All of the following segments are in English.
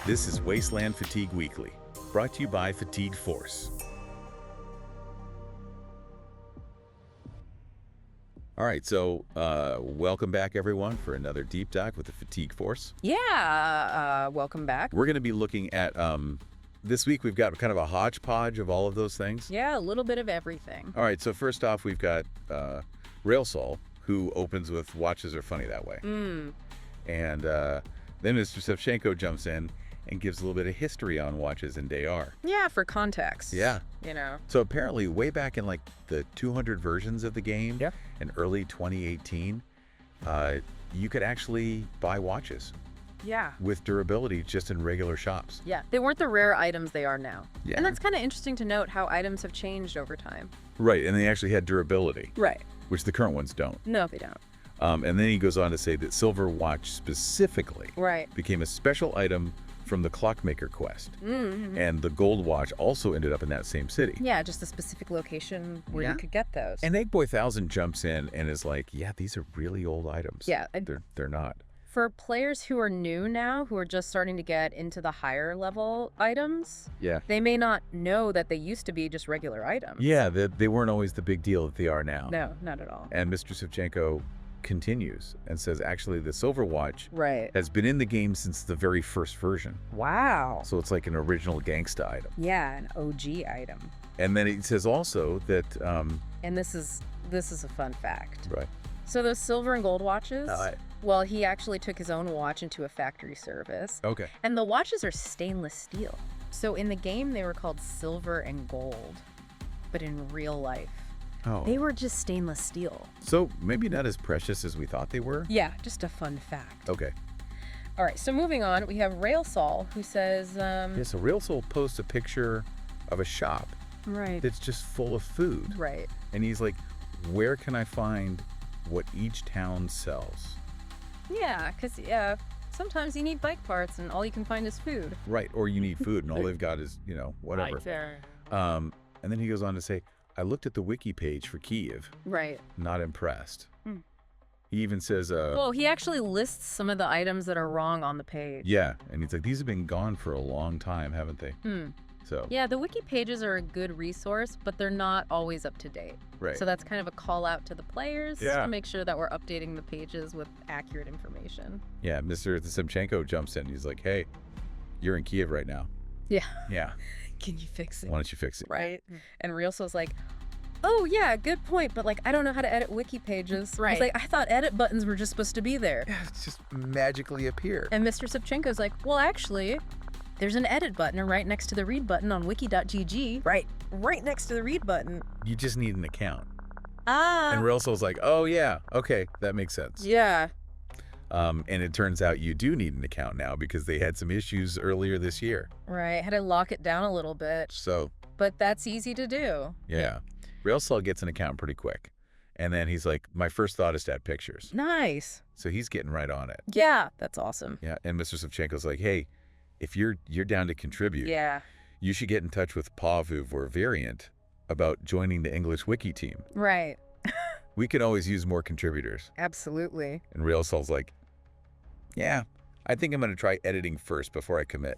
This is Wasteland Fatigue Weekly, brought to you by Fatigue Force. All right, so welcome back, everyone, for another deep dive with the Fatigue Force. Yeah, welcome back. We're going to be looking at, this week we've got kind of a hodgepodge of all of those things. Yeah, a little bit of everything. All right, so first off, we've got Railsol, who opens with "Watches are funny that way." And then Mr. Shevchenko jumps in and gives a little bit of history on watches and Dayar. Yeah, for context. Yeah. You know. So apparently way back in like the 200 versions of the game in early 2018, you could actually buy watches Yeah. with durability just in regular shops. Yeah, they weren't the rare items they are now. Yeah. And that's kind of interesting to note how items have changed over time. Right, and they actually had durability, Right. which the current ones don't. No, they don't. And then he goes on to say that Silver Watch specifically Right. became a special item from the Clockmaker quest. Mm-hmm. And the Gold Watch also ended up in that same city. Yeah, just a specific location where Yeah. you could get those. And Egg Boy 1000 jumps in and is like, yeah, these are really old items. Yeah. They're not. For players who are new now, who are just starting to get into the higher level items, Yeah. they may not know that they used to be just regular items. Yeah, they weren't always the big deal that they are now. No, not at all. And Mr. Shevchenko continues and says, actually, the Silver Watch Right. has been in the game since the very first version. Wow. So it's like an original gangsta item. Yeah, an OG item. And then he says also that, And this is a fun fact. right. So those silver and gold watches, Oh, well, he actually took his own watch into a factory service. okay. And the watches are stainless steel. So in the game, they were called silver and gold. But in real life, Oh. they were just stainless steel. So maybe not as precious as we thought they were. Yeah, just a fun fact. Okay. All right, so moving on, we have Railsol, who says, Yeah, so Real Soul posts a picture of a shop Right. that's just full of food. Right. And he's like, where can I find what each town sells? Yeah, because sometimes you need bike parts and all you can find is food. Right. Or you need food and all they've got is, whatever. Right there. And then he goes on to say, I looked at the wiki page for Kiev. Right. Not impressed. Hmm. He even says, Well, he actually lists some of the items that are wrong on the page. yeah. And he's like, these have been gone for a long time, haven't they? So, Yeah, the wiki pages are a good resource, but they're not always up to date. right. So that's kind of a call out to the players Yeah. to make sure that we're updating the pages with accurate information. Yeah. Mr. Semchenko jumps in. He's like, hey, you're in Kiev right now. Yeah. Yeah. Can you fix it? Why don't you fix it? Right. And Realso's like, oh, yeah, good point, but like, I don't know how to edit wiki pages. Right. He's like, I thought edit buttons were just supposed to be there. Yeah, it's just magically appear. And Mr. Shevchenko's like, well, actually, there's an edit button right next to the read button on wiki.gg. Right next to the read button. You just need an account. Ah. And Railsol's like, oh, yeah, okay, that makes sense. Yeah. And it turns out you do need an account now because they had some issues earlier this year. Right. Had to lock it down a little bit, So, but that's easy to do. yeah. Railsol gets an account pretty quick. And then he's like, my first thought is to add pictures. Nice. So he's getting right on it. Yeah. That's awesome. Yeah. And Mr. Shevchenko's like, hey, if you're down to contribute, Yeah. you should get in touch with Pavuv or Variant about joining the English Wiki team. Right. We could always use more contributors. Absolutely. And Railsol's like, yeah, I think I'm going to try editing first before I commit.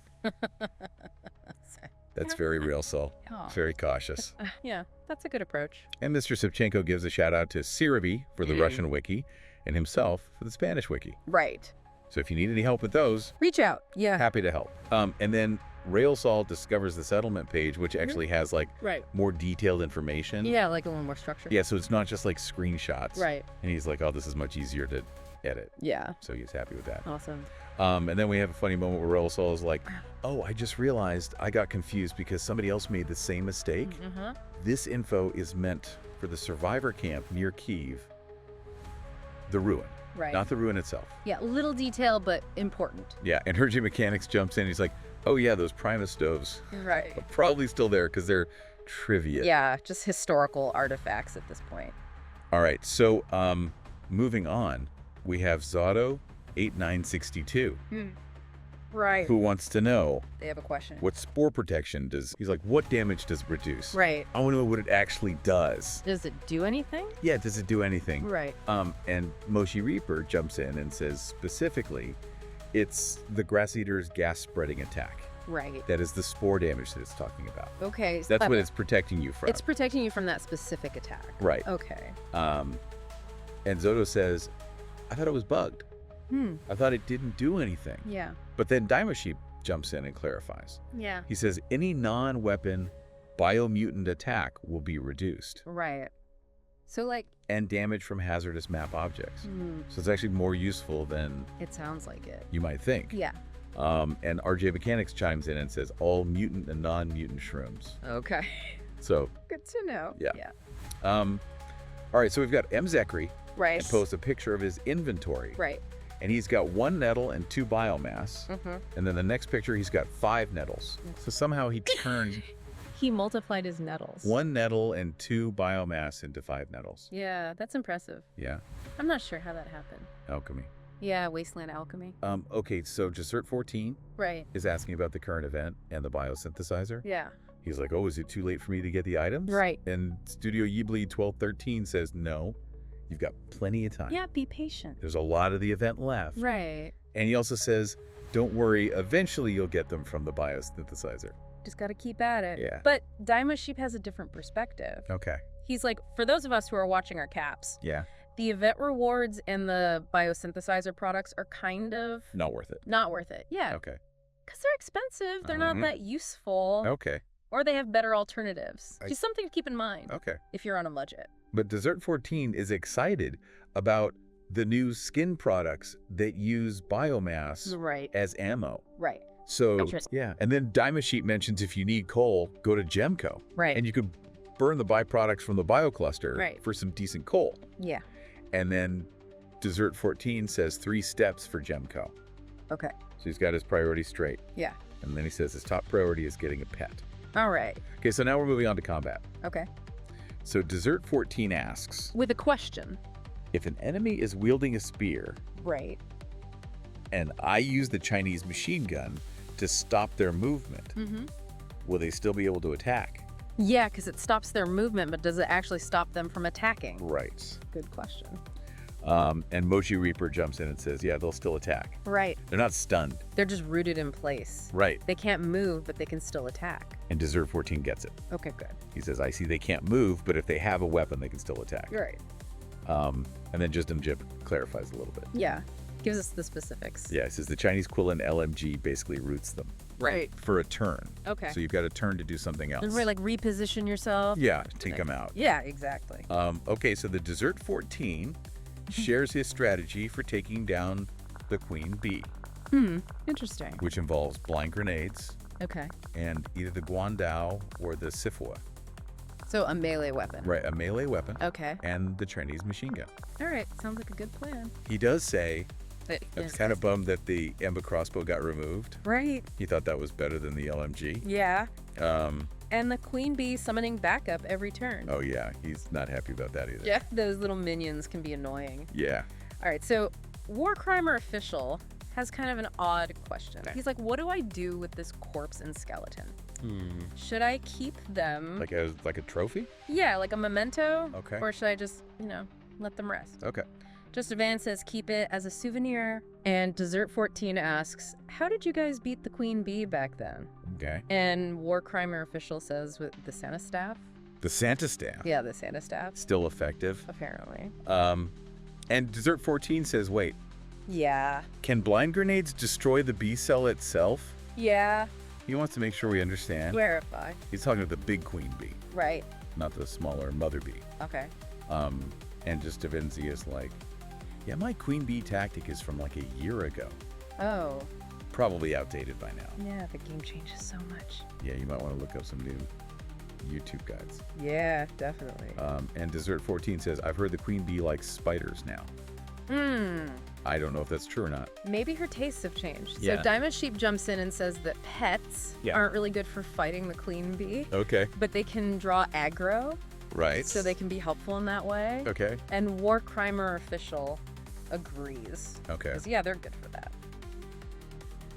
That's very Railsol. Oh. Very cautious. Yeah, that's a good approach. And Mr. Shevchenko gives a shout out to Sirabi for the Russian wiki and himself for the Spanish wiki. Right. So if you need any help with those, Reach out. Yeah. happy to help. And then Railsol discovers the settlement page, which actually has like Right. more detailed information. Yeah, like a little more structure. Yeah, so it's not just like screenshots. Right. And he's like, oh, this is much easier to edit. Yeah. So he's happy with that. Awesome. And then we have a funny moment where Railsol is like, oh, I just realized I got confused because somebody else made the same mistake. Uh-huh. This info is meant for the survivor camp near Kyiv, the ruin, Right. not the ruin itself. Yeah, little detail, but important. Yeah, and Hergy Mechanics jumps in. He's like, oh, yeah, those Primus stoves Right. are probably still there because they're trivia. Yeah, just historical artifacts at this point. All right, so moving on, we have Zato 8962, Right. who wants to know They have a question. what spore protection does. He's like, what damage does it reduce? Right. I want to know what it actually does. Does it do anything? Yeah, does it do anything? Right. And Moshi Reaper jumps in and says specifically, It's the Grass Eater's gas-spreading attack. Right. That is the spore damage that it's talking about. Okay. That's what it's protecting you from. It's protecting you from that specific attack. Right. Okay. And Zoto says, I thought it was bugged. I thought it didn't do anything. Yeah. But then Dimosheep jumps in and clarifies. Yeah. He says, any non-weapon biomutant attack will be reduced. Right. So, like... And damage from hazardous map objects. So it's actually more useful than... It sounds like it. You might think. Yeah. And RJ Mechanics chimes in and says, all mutant and non-mutant shrooms. Okay. So... Good to know. Yeah. Yeah. All right, so we've got M. Zachary. Right. And posts a picture of his inventory. Right. And he's got 1 nettle and 2 biomass. And then the next picture, he's got 5 nettles. So somehow he turned He multiplied his nettles. 1 nettle and 2 biomass into 5 nettles. Yeah, that's impressive. Yeah. I'm not sure how that happened. Alchemy. Yeah, Wasteland Alchemy. Okay, so Dessert 14 Right. is asking about the current event and the biosynthesizer. Yeah. He's like, oh, is it too late for me to get the items? Right. And Studio Ghibli 1213 says, no, you've got plenty of time. Yeah, be patient. There's a lot of the event left. Right. And he also says, don't worry, eventually you'll get them from the biosynthesizer. Just got to keep at it. Yeah. But Dimosheep has a different perspective. Okay. He's like, for those of us who are watching our caps, Yeah. the event rewards and the biosynthesizer products are kind of Not worth it. not worth it. Yeah. Okay. Because they're expensive. They're not that useful. Okay. Or they have better alternatives. Just something to keep in mind Okay. if you're on a budget. But Dessert 14 is excited about the new skin products that use biomass Right. as ammo. Right. So, Interesting. yeah. And then Dimosheep mentions if you need coal, go to Gemco. Right. And you could burn the byproducts from the biocluster Right. for some decent coal. Yeah. And then Dessert 14 says 3 steps for Gemco. Okay. So he's got his priorities straight. Yeah. And then he says his top priority is getting a pet. All right. Okay, so now we're moving on to combat. Okay. So Dessert 14 asks, With a question. if an enemy is wielding a spear Right. and I use the Chinese machine gun to stop their movement, will they still be able to attack? Yeah, because it stops their movement, but does it actually stop them from attacking? Right. Good question. And Mochi Reaper jumps in and says, yeah, they'll still attack. Right. They're not stunned. They're just rooted in place. Right. They can't move, but they can still attack. And Dessert 14 gets it. Okay, good. He says, I see they can't move, but if they have a weapon, they can still attack. You're right. And then Just Jib clarifies a little bit. Yeah. Gives us the specifics. Yeah, he says the Chinese Quillen LMG basically roots them. Right. For a turn. Okay. So you've got a turn to do something else. And we're like reposition yourself. Yeah, take them out. Yeah, exactly. Okay, so the Dessert 14 shares his strategy for taking down the Queen Bee, Interesting. which involves blind grenades Okay. and either the Guandao or the Sifua. So a melee weapon. Right, a melee weapon Okay. and the Chinese machine gun. All right. Sounds like a good plan. He does say, But I was kind of bummed that the Emba crossbow got removed. right. He thought that was better than the LMG. Yeah. And the queen bee summoning backup every turn. Oh yeah, he's not happy about that either. Yeah. Those little minions can be annoying. Yeah. All right. So War Crimer Official has kind of an odd question. He's like, what do I do with this corpse and skeleton? Should I keep them? Like a trophy? Yeah, like a memento? Okay. Or should I just, let them rest? Okay. Just Van says keep it as a souvenir. And Dessert 14 asks, how did you guys beat the queen bee back then? Okay. And War Crimer Official says with the Santa staff. The Santa staff. Yeah, the Santa staff. Still effective. Apparently. And Dessert 14 says, wait, Yeah. can blind grenades destroy the bee cell itself? Yeah. He wants to make sure we understand. Verify. He's talking about the big queen bee, Right. not the smaller mother bee. Okay. And just Davinci is like, yeah, my queen bee tactic is from like a year ago. Oh. Probably outdated by now. Yeah, the game changes so much. Yeah, you might want to look up some new YouTube guides. Yeah, definitely. And Dessert 14 says, I've heard the queen bee likes spiders now. I don't know if that's true or not. Maybe her tastes have changed. Yeah. So Diamond Sheep jumps in and says that pets aren't really good for fighting the queen bee, Okay. but they can draw aggro, Right. so they can be helpful in that way. Okay. And War Crimer Official agrees. Okay. 'Cause, yeah, they're good for that.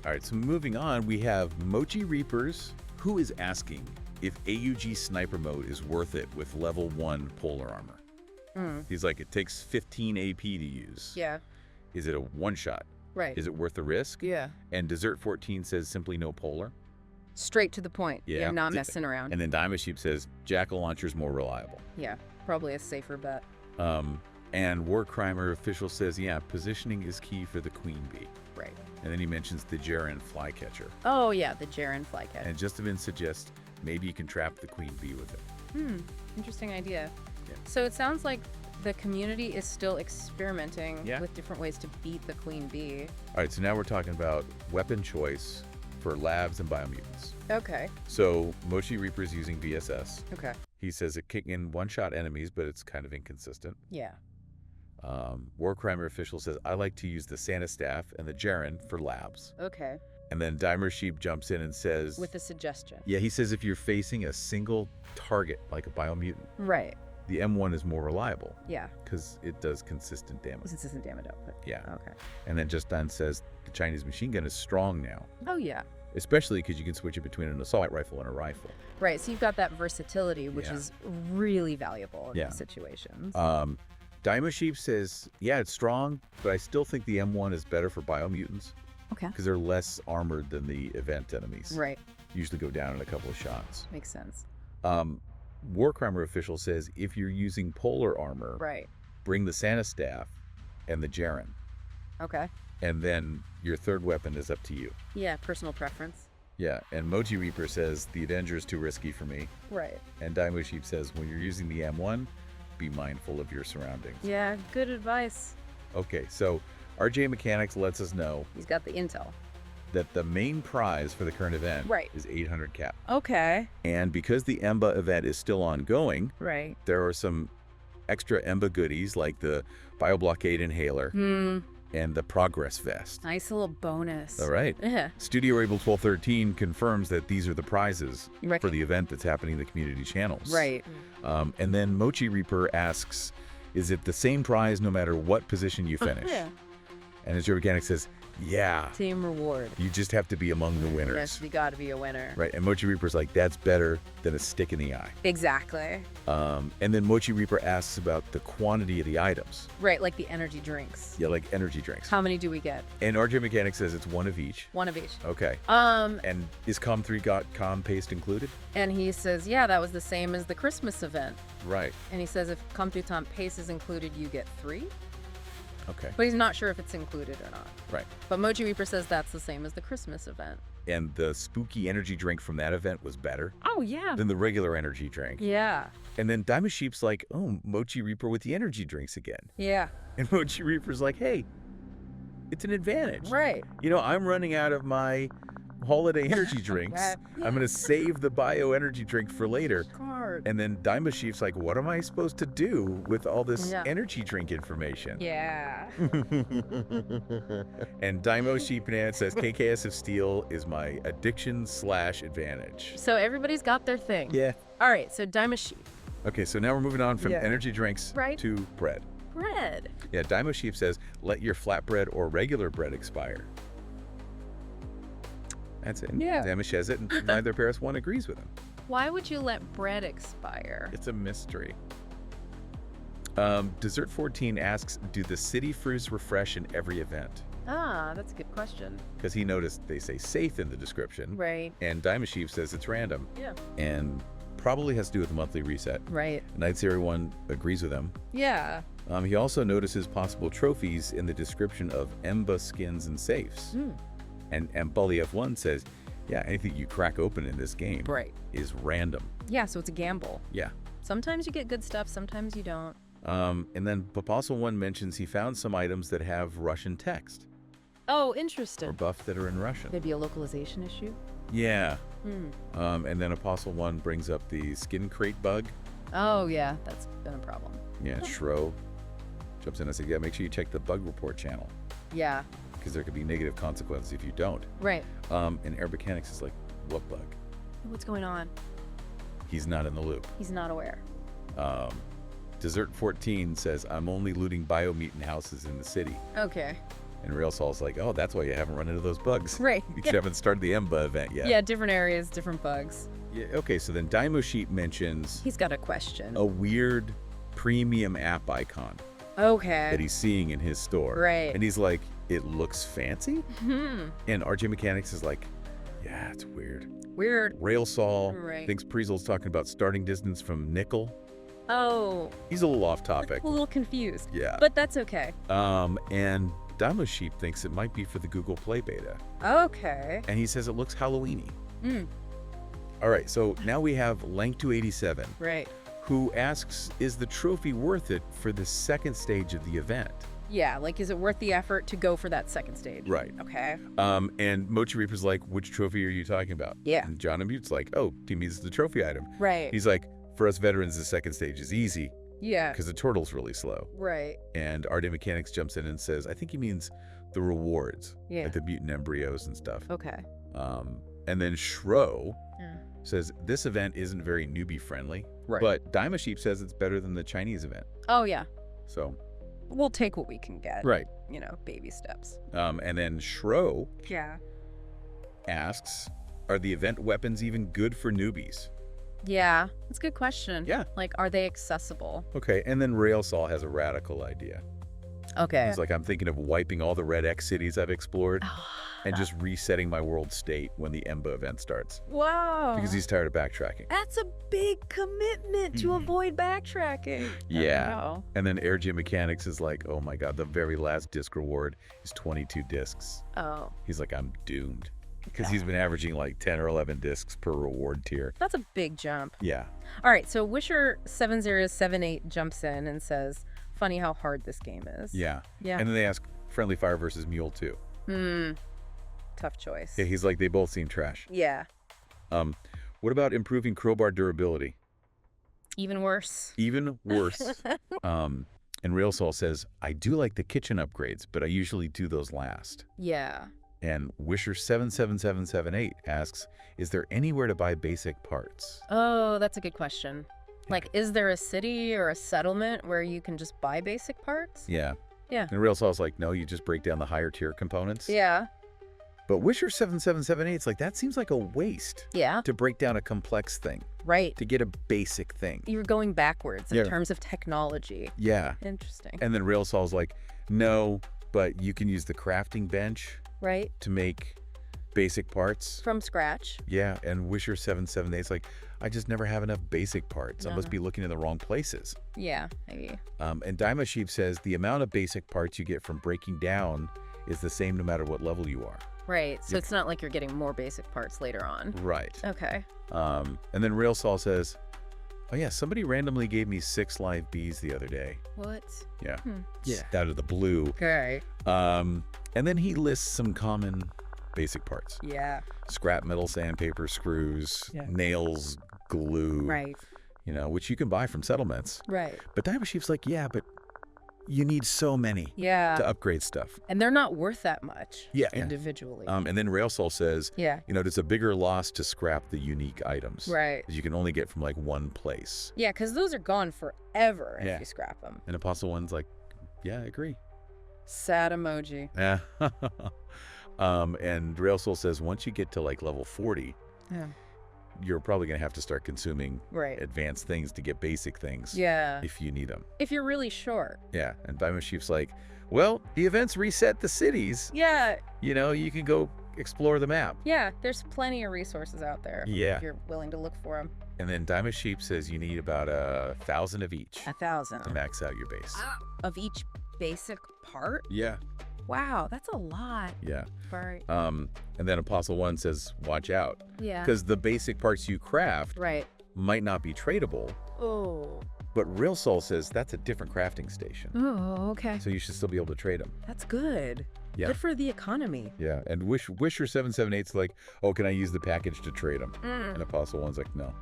All right, so moving on, we have Mochi Reapers, who is asking if AUG Sniper Mode is worth it with level 1 polar armor. He's like, it takes 15 AP to use. Yeah. Is it a one-shot? Right. Is it worth the risk? Yeah. And Dessert 14 says simply no polar. Straight to the point. Yeah. Not messing around. And then Diamond Sheep says Jackal Launcher's more reliable. Yeah, probably a safer bet. And War Crimer official says, yeah, positioning is key for the queen bee. Right. And then he mentions the Jaren flycatcher. Oh, yeah, the Jaren flycatcher. And Justin suggests maybe you can trap the queen bee with it. Interesting idea. Yeah. So it sounds like the community is still experimenting Yeah. with different ways to beat the queen bee. All right, so now we're talking about weapon choice for labs and biomutants. Okay. So Mochi Reaper's using VSS. Okay. He says it can one-shot enemies, but it's kind of inconsistent. Yeah. War Crimer official says, I like to use the Santa Staff and the Jaren for labs. Okay. And then Dimer Sheep jumps in and says... With a suggestion. Yeah, he says if you're facing a single target, like a biomutant, Right. the M1 is more reliable. Yeah. Because it does consistent damage. Consistent damage output. Yeah. Okay. And then Justin says the Chinese machine gun is strong now. Oh, yeah. Especially because you can switch it between an assault rifle and a rifle. Right. So you've got that versatility, which Yeah. is really valuable in Yeah. these situations. Diamond Sheep says, yeah, it's strong, but I still think the M1 is better for biomutants. Okay. Because they're less armored than the event enemies. Right. Usually go down in a couple of shots. Makes sense. War Crimer official says if you're using polar armor, Right. bring the Santa Staff and the Jaren. Okay. And then your third weapon is up to you. Yeah, personal preference. Yeah, and Mochi Reaper says the Avenger is too risky for me. Right. And Daimyo Sheep says when you're using the M1, be mindful of your surroundings. Yeah, good advice. Okay, so RJ Mechanics lets us know He's got the intel. that the main prize for the current event Right. is 800 cap. Okay. And because the EMBA event is still ongoing, Right. there are some extra EMBA goodies like the BioBlockade Inhaler and the Progress Vest. Nice little bonus. All right. Yeah. Studio Able 1213 confirms that these are the prizes Right. for the event that's happening in the community channels. Right. And then Mochi Reaper asks, is it the same prize no matter what position you finish? Yeah. And Azure Mechanic says, yeah, Team reward. you just have to be among the winners. Yes, you got to be a winner. Right. And Mochi Reaper's like, that's better than a stick in the eye. Exactly. And then Mochi Reaper asks about the quantity of the items. Right, like the energy drinks. Yeah, like energy drinks. How many do we get? And RJ Mechanic says it's one of each. One of each. Okay. And And is Com3 got Com Paste included? he says, yeah, that was the same as the Christmas event. Right. And he says if Computant Pace is included, you get 3. Okay. But he's not sure if it's included or not. Right. But Mochi Reaper says that's the same as the Christmas event. And the spooky energy drink from that event was better Oh, yeah. than the regular energy drink. Yeah. And then Diamond Sheep's like, oh, Mochi Reaper with the energy drinks again. Yeah. And Mochi Reaper's like, hey, it's an advantage. Right. You know, I'm running out of my holiday energy drinks. Right. I'm going to save the bio energy drink for later. Card. And then Diamond Sheep's like, what am I supposed to do with all this Yeah. energy drink information? Yeah. And Daimo Sheep Nan says, KKS of Steel is my addiction/advantage. So everybody's got their thing. Yeah. All right, so Daima Sheep. Okay, so now we're moving on from Yeah. energy drinks Right. to bread. Bread. Yeah, Daimo Sheep says, let your flatbread or regular bread expire. That's it. Yeah. Daimo says it, and neither Paris one agrees with him. Why would you let bread expire? It's a mystery. Dessert 14 asks, do the city fruits refresh in every event? Ah, that's a good question. Because he noticed they say safe in the description. Right. And Daimo Sheep says it's random. Yeah. And probably has to do with the monthly reset. Right. Night Series 1 agrees with him. Yeah. He also notices possible trophies in the description of Emba skins and safes. And Bully F1 says, yeah, anything you crack open in this game Right. is random. Yeah, so it's a gamble. Yeah. Sometimes you get good stuff, sometimes you don't. And then Papasso 1 mentions he found some items that have Russian text Oh, or interesting. buff that are in Russian. Maybe a localization issue? Yeah. And then Apostle 1 brings up the skin crate bug. Oh, yeah, that's been a problem. Yeah, Shro jumps in and says, yeah, make sure you check the bug report channel Yeah. because there could be negative consequences if you don't. Right. And Air Mechanics is like, what bug? What's going on? He's not in the loop. He's not aware. Dessert 14 says, I'm only looting biomutant houses in the city. Okay. And Real Sol's like, oh, that's why you haven't run into those bugs. Right. You haven't started the Emba event yet. Yeah, different areas, different bugs. Yeah, okay, so then Daimo Sheep mentions He's got a question. a weird premium app icon. Okay. that he's seeing in his store. Right. And he's like, it looks fancy? Hmm. And RJ Mechanics is like, yeah, it's weird. Weird. Railsol Right. thinks Prezel's talking about starting distance from nickel. Oh. He's a little off topic. A little confused. Yeah. But that's okay. And Damo Sheep thinks it might be for the Google Play beta. Okay. And he says it looks Halloween-y. Mm. All right, so now we have Lang287, Right. who asks, is the trophy worth it for the second stage of the event? Yeah, like, is it worth the effort to go for that second stage? Right. Okay. And Mochi Reaper's like, which trophy are you talking about? Yeah. And John and Mute's like, oh, Team is the trophy item. Right. He's like, for us veterans, the second stage is easy Yeah. because the turtle's really slow. Right. And RD Mechanics jumps in and says, I think he means the rewards, Yeah. like the mutant embryos and stuff. Okay. And then Shro Yeah. says, this event isn't very newbie friendly, Right. but Daima Sheep says it's better than the Chinese event. Oh, yeah. So, We'll take what we can get. right. You know, baby steps. And then Shro Yeah. asks, are the event weapons even good for newbies? Yeah. That's a good question. Yeah. Like, are they accessible? Okay, and then Railsol has a radical idea. Okay. He's like, I'm thinking of wiping all the Red X cities I've explored Oh, and just resetting my world state when the EMBA event starts. wow. Because he's tired of backtracking. That's a big commitment to Mhm. avoid backtracking. Yeah. Wow. And then Airgym Mechanics is like, oh my god, the very last disc reward is 22 discs. Oh. He's like, I'm doomed. Because he's been averaging like 10 or 11 discs per reward tier. That's a big jump. Yeah. All right, so Wisher7078 jumps in and says, funny how hard this game is. Yeah. Yeah. And then they ask Friendly Fire versus Mule 2. Tough choice. Yeah, he's like, they both seem trash. Yeah. What about improving crowbar durability? Even worse. Even worse. And Railsol says, I do like the kitchen upgrades, but I usually do those last. Yeah. And Wisher77778 asks, is there anywhere to buy basic parts? Oh, that's a good question. Like, is there a city or a settlement where you can just buy basic parts? Yeah. Yeah. And Railsol's like, no, you just break down the higher tier components. Yeah. But Wisher7778 is like, that seems like a waste Yeah. to break down a complex thing, Right. to get a basic thing. You're going backwards in Yeah. terms of technology. Yeah. Interesting. And then Railsol's like, no, but you can use the crafting bench Right? to make basic parts. From scratch. Yeah, and Wisher778 is like, I just never have enough basic parts. I must Uh-huh. be looking in the wrong places. Yeah, maybe. And Daima Sheep says the amount of basic parts you get from breaking down is the same no matter what level you are. Right. So it's not like you're getting more basic parts later on. Right. Okay. And then Railsol says, oh yeah, somebody randomly gave me 6 live bees the other day. What? Yeah. Yeah. Just out of the blue. Okay. And then he lists some common basic parts. Yeah. Scrap metal, sandpaper, screws, Yeah. nails, glue. Right. You know, which you can buy from settlements. Right. But Daima Sheep's like, yeah, but you need so many Yeah. to upgrade stuff. And they're not worth that much. Yeah. Individually. And then Railsol says, Yeah. you know, it's a bigger loss to scrap the unique items. Right. 'Cause you can only get from like one place. Yeah, because those are gone forever Yeah. if you scrap them. And Apostle One's like, yeah, I agree. Sad emoji. Yeah. And Railsol says once you get to like level 40, Yeah. you're probably going to have to start consuming Right. advanced things to get basic things Yeah. if you need them. If you're really short. Yeah. And Daima Sheep's like, well, the events reset the cities. Yeah. You know, you can go explore the map. Yeah. There's plenty of resources out there. Yeah. If you're willing to look for them. And then Daima Sheep says you need about 1,000 of each 1,000. to max out your base. Of each basic part? Yeah. Wow, that's a lot. Yeah. Right. And then Apostle One says, watch out. Yeah. Because the basic parts you craft Right. might not be tradable. Oh. But Railsol says that's a different crafting station. Oh, okay. So you should still be able to trade them. That's good. Yeah. Good for the economy. Yeah. And Wisher778's like, oh, can I use the package to trade them? And Apostle One's like, no.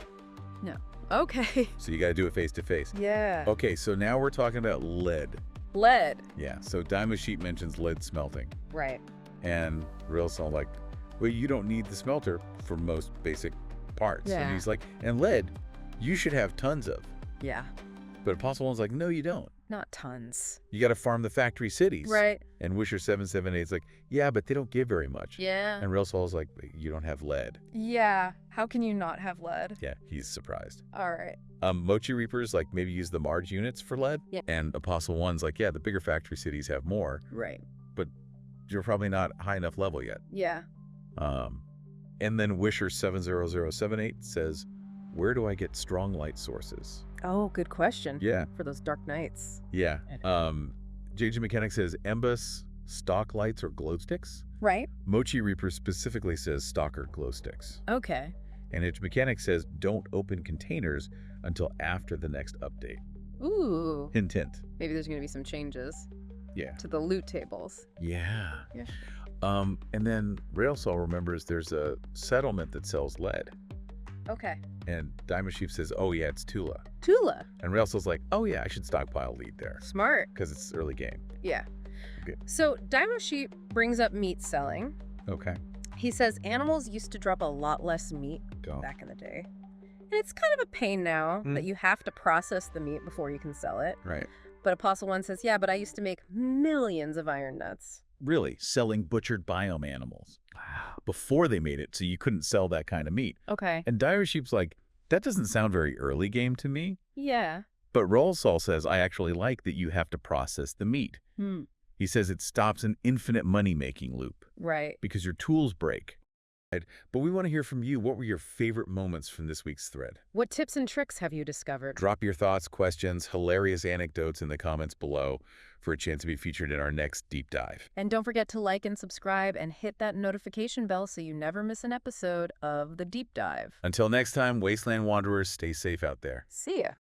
No. Okay. So you got to do it face to face. Yeah. Okay, so now we're talking about lead. Lead. Yeah. So Daima Sheep mentions lead smelting. Right. And Railsol like, well, you don't need the smelter for most basic parts. Yeah. And he's like, and lead, you should have tons of. Yeah. But Apostle One's like, no, you don't. Not tons. You got to farm the factory cities. Right. And Wisher778's like, yeah, but they don't give very much. Yeah. And Railsol's like, you don't have lead. Yeah. How can you not have lead? Yeah, he's surprised. All right. Mochi Reapers, like, maybe use the Marge units for lead. Yeah. And Apostle One's like, yeah, the bigger factory cities have more, Right. but you're probably not high enough level yet. Yeah. And then Wisher 70078 says, where do I get strong light sources? Oh, good question. Yeah. For those dark nights. Yeah. JJ Mechanic says, Embus, stock lights, or glow sticks. Right. Mochi Reaper specifically says stalker glow sticks. Okay. And Edge Mechanic says, don't open containers until after the next update. Ooh. Hint, hint. Maybe there's going to be some changes Yeah. to the loot tables. Yeah. Yeah. And then Railsaw remembers there's a settlement that sells lead. Okay. And Diamond Sheep says, oh yeah, it's Tula. Tula. And Railsaw's like, oh yeah, I should stockpile lead there. Smart. Because it's early game. Yeah. Okay. So Dymo Sheep brings up meat selling. Okay. He says animals used to drop a lot less meat Go. back in the day. And it's kind of a pain now that you have to process the meat before you can sell it. Right. But Apostle One says, yeah, but I used to make millions of iron nuts. Really, selling butchered biome animals. Wow. Before they made it, so you couldn't sell that kind of meat. Okay. And Dire Sheep's like, that doesn't sound very early game to me. Yeah. But Rollsall says, I actually like that you have to process the meat. He says it stops an infinite money-making loop. Right. Because your tools break. But we want to hear from you. What were your favorite moments from this week's thread? What tips and tricks have you discovered? Drop your thoughts, questions, hilarious anecdotes in the comments below for a chance to be featured in our next deep dive. And don't forget to like and subscribe and hit that notification bell so you never miss an episode of The Deep Dive. Until next time, Wasteland Wanderers, stay safe out there. See ya.